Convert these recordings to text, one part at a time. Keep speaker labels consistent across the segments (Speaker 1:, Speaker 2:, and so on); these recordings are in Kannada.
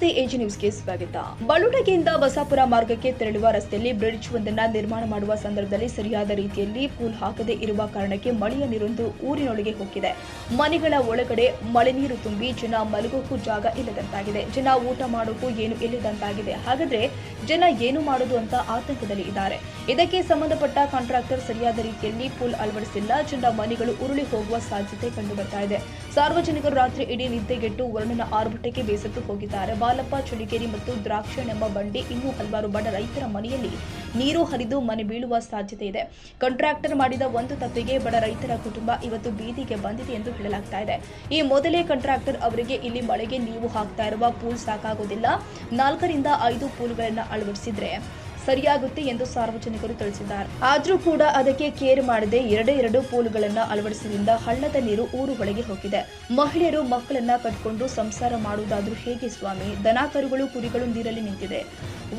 Speaker 1: ನಮಸ್ತೆ ಎಜಿ ನ್ಯೂಸ್ಗೆ ಸ್ವಾಗತ. ಬಳುಟಗಿಯಿಂದ ಬಸಾಪುರ ಮಾರ್ಗಕ್ಕೆ ತೆರಳುವ ರಸ್ತೆಯಲ್ಲಿ ಬ್ರಿಡ್ಜ್ ಒಂದನ್ನ ನಿರ್ಮಾಣ ಮಾಡುವ ಸಂದರ್ಭದಲ್ಲಿ ಸರಿಯಾದ ರೀತಿಯಲ್ಲಿ ಪೂಲ್ ಹಾಕದೇ ಇರುವ ಕಾರಣಕ್ಕೆ ಮಳೆಯ ನೀರೊಂದು ಊರಿನೊಳಗೆ ಹೋಗಿದೆ. ಮನೆಗಳ ಒಳಗಡೆ ಮಳೆ ನೀರು ತುಂಬಿ ಜನ ಮಲಗೋಕ್ಕೂ ಜಾಗ ಇಲ್ಲದಂತಾಗಿದೆ. ಜನ ಊಟ ಮಾಡೋಕ್ಕೂ ಏನು ಇಲ್ಲದಂತಾಗಿದೆ. ಹಾಗಾದ್ರೆ ಜನ ಏನು ಮಾಡೋದು ಅಂತ ಆತಂಕದಲ್ಲಿ ಇದ್ದಾರೆ. ಇದಕ್ಕೆ ಸಂಬಂಧಪಟ್ಟ ಕಾಂಟ್ರಾಕ್ಟರ್ ಸರಿಯಾದ ರೀತಿಯಲ್ಲಿ ಪೂಲ್ ಅಳವಡಿಸಿಲ್ಲ. ಜನ ಮನೆಗಳು ಉರುಳಿ ಹೋಗುವ ಸಾಧ್ಯತೆ ಕಂಡು ಬರ್ತಾ ಇದೆ. ಸಾರ್ವಜನಿಕರು ರಾತ್ರಿ ಇಡೀ ನಿದ್ದೆಗೆಟ್ಟು ವರ್ಣನ ಆರ್ಭಟಕ್ಕೆ ಬೇಸತ್ತು ಹೋಗಿದ್ದಾರೆ. ಬಾಲಪ್ಪ, ಚುಳಿಗೇರಿ ಮತ್ತು ದ್ರಾಕ್ಷಣೆಂಬ ಬಂಡಿ ಇನ್ನೂ ಹಲವಾರು ಬಡ ರೈತರ ಮನೆಯಲ್ಲಿ ನೀರು ಹರಿದು ಮನೆ ಬೀಳುವ ಸಾಧ್ಯತೆ ಇದೆ. ಕಾಂಟ್ರಾಕ್ಟರ್ ಮಾಡಿದ ಒಂದು ತಪ್ಪಿಗೆ ಬಡ ರೈತರ ಕುಟುಂಬ ಇವತ್ತು ಬೀದಿಗೆ ಬಂದಿದೆ ಎಂದು ಹೇಳಲಾಗ್ತಾ ಇದೆ. ಈ ಮೊದಲೇ ಕಾಂಟ್ರಾಕ್ಟರ್ ಅವರಿಗೆ ಇಲ್ಲಿ ಮಳೆಗೆ ನೀವು ಹಾಕ್ತಾ ಇರುವ ಪೂಲ್ ಸಾಕಾಗೋದಿಲ್ಲ, 4 ರಿಂದ 5 ಪೂಲ್ಗಳನ್ನು ಅಳವಡಿಸಿದ್ರೆ ಸರಿಯಾಗುತ್ತೆ ಎಂದು ಸಾರ್ವಜನಿಕರು ತಿಳಿಸಿದ್ದಾರೆ. ಆದರೂ ಕೂಡ ಅದಕ್ಕೆ ಕೇರ್ ಮಾಡದೆ 2 ಪೂಲ್ಗಳನ್ನ ಅಳವಡಿಸಿದ್ರಿಂದ ಹಳ್ಳದ ನೀರು ಊರು ಒಳಗೆ ಹೋಗಿದೆ. ಮಹಿಳೆಯರು ಮಕ್ಕಳನ್ನ ಕಟ್ಕೊಂಡು ಸಂಸಾರ ಮಾಡುವುದಾದ್ರೂ ಹೇಗೆ ಸ್ವಾಮಿ? ದನ ಕರುಗಳು ಕುರಿಗಳು ನೀರಲ್ಲಿ ನಿಂತಿದೆ.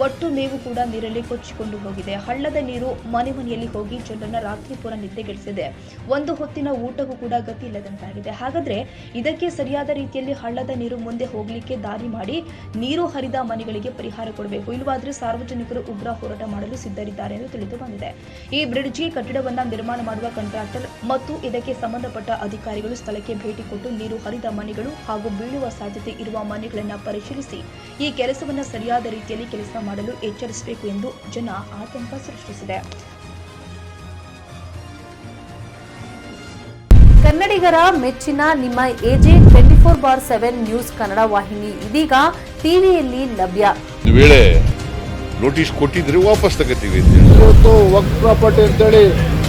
Speaker 1: ಒಟ್ಟು ಮೇವು ಕೂಡ ನೀರಲ್ಲಿ ಕೊಚ್ಚಿಕೊಂಡು ಹೋಗಿದೆ. ಹಳ್ಳದ ನೀರು ಮನೆಯಲ್ಲಿ ಹೋಗಿ ಜನರನ್ನ ರಾತ್ರಿ ಪೂರ ನಿದ್ದೆಗೆಡಿಸಿದೆ. ಒಂದು ಹೊತ್ತಿನ ಊಟಕ್ಕೂ ಕೂಡ ಗತಿ ಇಲ್ಲದಂತಾಗಿದೆ. ಹಾಗಾದ್ರೆ ಇದಕ್ಕೆ ಸರಿಯಾದ ರೀತಿಯಲ್ಲಿ ಹಳ್ಳದ ನೀರು ಮುಂದೆ ಹೋಗ್ಲಿಕ್ಕೆ ದಾರಿ ಮಾಡಿ ನೀರು ಹರಿದ ಮನೆಗಳಿಗೆ ಪರಿಹಾರ ಕೊಡಬೇಕು. ಇಲ್ಲವಾದ್ರೆ ಸಾರ್ವಜನಿಕರು ಉಗ್ರ ಹೋರಾಟ ಮಾಡಲು ಸಿದ್ಧರಿದ್ದಾರೆ ಎಂದು ತಿಳಿದು ಬಂದಿದೆ. ಈ ಬ್ರಿಡ್ಜ್ ಕಟ್ಟಡವನ್ನ ನಿರ್ಮಾಣ ಮಾಡುವ ಕಾಂಟ್ರಾಕ್ಟರ್ ಮತ್ತು ಇದಕ್ಕೆ ಸಂಬಂಧಪಟ್ಟ ಅಧಿಕಾರಿಗಳು ಸ್ಥಳಕ್ಕೆ ಭೇಟಿ ಕೊಟ್ಟು ನೀರು ಹರಿದ ಮನೆಗಳು ಹಾಗೂ ಬೀಳುವ ಸಾಧ್ಯತೆ ಇರುವ ಮನೆಗಳನ್ನು ಪರಿಶೀಲಿಸಿ ಈ ಕೆಲಸವನ್ನ ಸರಿಯಾದ ರೀತಿಯಲ್ಲಿ ಕೆಲಸ ಮಾಡಲು ಎಚ್ಚರಿಸಬೇಕು ಎಂದು ಜನ ಆತಂಕ ಸೃಷ್ಟಿಸಿದೆ.
Speaker 2: ಕನ್ನಡಿಗರ ಮೆಚ್ಚಿನ ನಿಮ್ಮ ಎಜೆ 24/7 ನ್ಯೂಸ್ ಕನ್ನಡ ವಾಹಿನಿ ಇದೀಗ ಟಿವಿಯಲ್ಲಿ ಲಭ್ಯ.
Speaker 3: ನೋಟಿಸ್ ಕೊಟ್ಟಿದ್ರೆ ವಾಪಸ್ ತಗೋತೀವಿ.
Speaker 4: ಇವತ್ತು ವಕ್ಫ್ ಪ್ರಾಪರ್ಟಿ ಅಂತೇಳಿ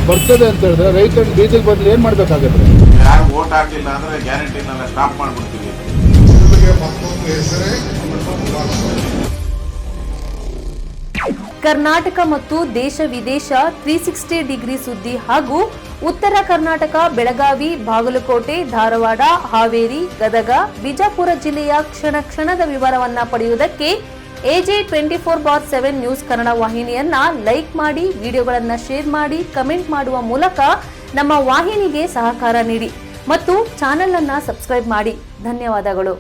Speaker 4: ಬರ್ತದೆ ಅಂತ ಹೇಳಿದ್ರೆ ರೈತರು ಬೀದಿಗೆ ಬಂದು ಏನ್ ಮಾಡ್ಬೇಕಾಗತ್ತೆ?
Speaker 3: ಯಾರು ವೋಟ್ ಹಾಕಿಲ್ಲ ಅಂದ್ರೆ ಗ್ಯಾರಂಟಿನೆಲ್ಲ ಸ್ಟಾಪ್ ಮಾಡ್ಬಿಡ್ತೀವಿ.
Speaker 2: ಕರ್ನಾಟಕ ಮತ್ತು ದೇಶ ವಿದೇಶ 360 ಡಿಗ್ರಿ ಸುದ್ದಿ ಹಾಗೂ ಉತ್ತರ ಕರ್ನಾಟಕ, ಬೆಳಗಾವಿ, ಬಾಗಲಕೋಟೆ, ಧಾರವಾಡ, ಹಾವೇರಿ, ಗದಗ, ಬಿಜಾಪುರ ಜಿಲ್ಲೆಯ ಕ್ಷಣ ಕ್ಷಣದ ವಿವರವನ್ನ ಪಡೆಯುವುದಕ್ಕೆ ಎಜೆ 24/7 ನ್ಯೂಸ್ ಕನ್ನಡ ವಾಹಿನಿಯನ್ನ ಲೈಕ್ ಮಾಡಿ, ವಿಡಿಯೋಗಳನ್ನ ಶೇರ್ ಮಾಡಿ, ಕಮೆಂಟ್ ಮಾಡುವ ಮೂಲಕ ನಮ್ಮ ವಾಹಿನಿಗೆ ಸಹಕಾರ ನೀಡಿ ಮತ್ತು ಚಾನೆಲ್ ಅನ್ನ ಸಬ್ಸ್ಕ್ರೈಬ್ ಮಾಡಿ. ಧನ್ಯವಾದಗಳು.